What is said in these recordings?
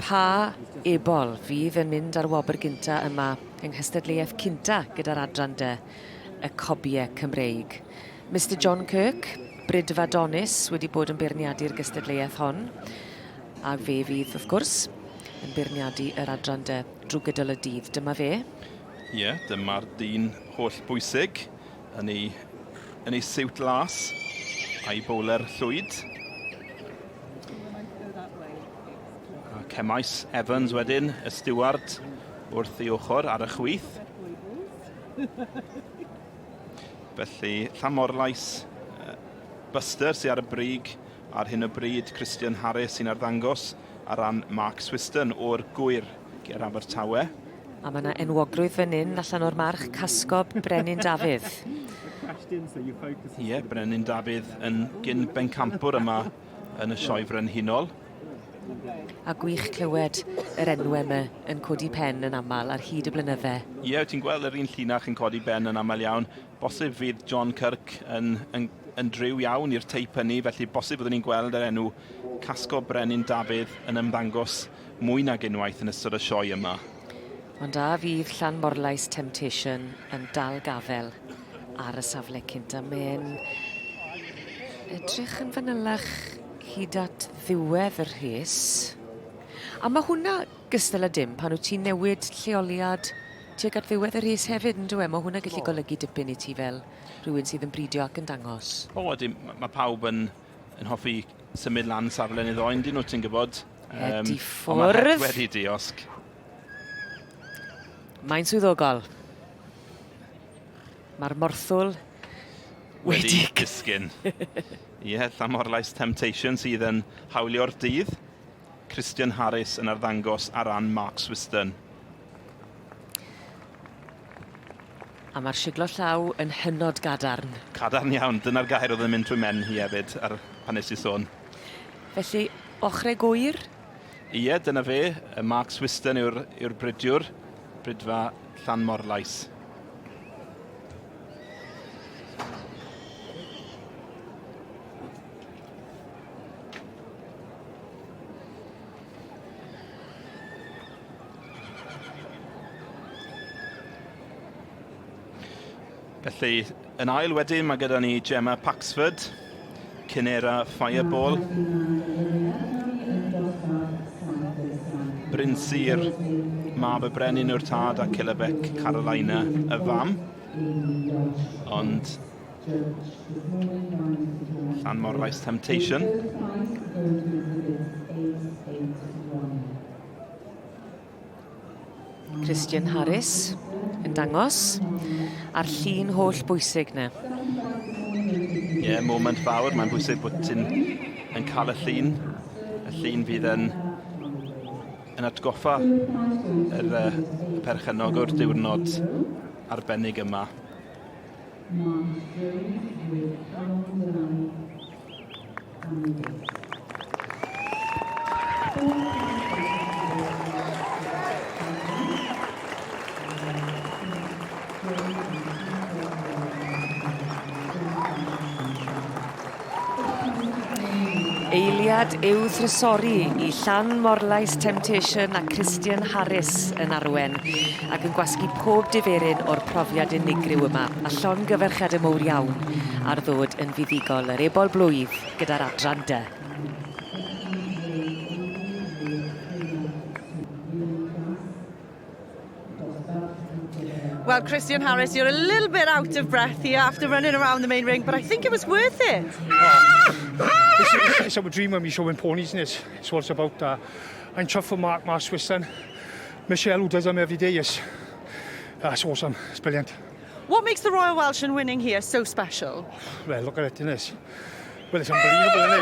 Pa Ebol fydd yn mynd ar wobr gynta yma yng nghystadleuaeth cynta gyda'r adran de, y Cobiau Cymreig. Mr John Kirk, Brydfa Donis, wedi bod yn beirniadu'r gystadleuaeth hon, a fe fydd, wrth gwrs, yn beirniadu yr adran de drwy gydol y dydd. Dyma fe. Ie, dyma'r dyn holl bwysig yn ei siwt las a'i bowler llwyd. A cemais Evans wedyn, y steward wrth ei ochr ar y chwith. Felly, Llanmorlais, Buster sy'n ar y brig ar hyn o bryd, Christian Harris sy'n arddangos ar ran Mark Swiston o'r gwyr ger Abertawe. A mae yna enwogrwydd fan hyn allan o'r march Casgob Brenin Dafydd. Ie, Brenin Dafydd yn gyn bencampwr yma yn y Sioe Frenhinol. A gwych clywed yr enw yma yn codi pen yn aml ar hyd y blynyddau. Ie, ti'n gweld yr un llinach yn codi pen yn aml iawn. Bosib fydd John Kirk yn driw iawn i'r teip hynny, felly bosib byddwn ni'n gweld yr enw Casgob Brenin Dafydd yn ymddangos mwy nag unwaith yn ystod y sioe yma. Ond a fydd Llanmorlais Temptation yn dal gafel ar y safle cynta. Mae'n edrych yn fanylach hyd at ddiwedd yr rhes. A mae hwnna gystal â dim pan wyt ti'n newid lleoliad tuag at ddiwedd yr rhes hefyd, yn dweud? Mae hwnna gallu golygu dipyn i ti fel rhywun sydd yn bridio ac yn dangos. O, mae pawb yn hoffi symud lan safle neu ddoen, dyn nhw ti'n gwybod. Edi ffwrdd. Mae wedi diosg. Mae'n swyddogol. Mae'r morthwl wedi cysgyn. Ie, Llanmorlais Temptation sydd yn hawlio'r dydd. Christian Harris yn arddangos ar ran Mark Swiston. A mae'r siglo llaw yn hynod gadarn. Cadarn iawn, dyna'r gair oedd yn mynd trwy men hi hefyd ar pan nes i sôn. Felly, ochrau gwyr? Ie, dyna fe. Mark Swiston yw'r bridiwr. Brydfa Llanmorlais. Felly, yn ail wedyn, mae gyda ni Gemma Paxford, Cynera Fireball, Bryn Sir, Mab y Brenin o'r Tad a Cilebec Carolina y fam. Ond Llanmorlais Temptation. Christian Harris yn dangos a'r llun holl bwysig na. Ie, moment fawr. Mae'n bwysig bod ti'n cael y llun. Y llun fydd yn atgoffa yr perchennog o'r diwrnod arbennig yma. Eiliad i'w thrysori i Llanmorlais Temptation a Christian Harris yn arwen ac yn gwasgu pob diferyn o'r profiad unigryw yma a llongyfarchiadau mowr iawn ar ddod yn fuddigol yr Ebol Blwydd gyda'r adran de. Well, Christian Harris, you're a little bit out of breath here after running around the main ring, but I think it was worth it. It's our dream when we showing ponies, and it's what it's about. I'm chuffed for Mark Swiston. Michelle, who does them every day, it's awesome. It's brilliant. What makes the Royal Welsh in winning here so special? Well, look at it, isn't it? Well, it's unbelievable, isn't it?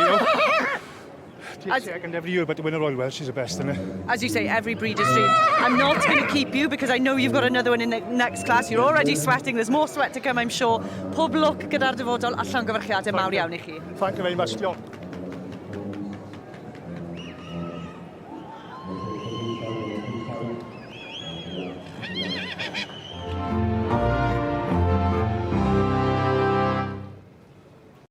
You know? Second every year, but to win a Royal Welsh is the best, isn't it? As you say, every breeder's dream. I'm not going to keep you because I know you've got another one in the next class. You're already sweating. There's more sweat to come, I'm sure. Pob lwc gyda'r dyfodol a llongyfarchiadau mawr iawn i chi. Thank you very much, John.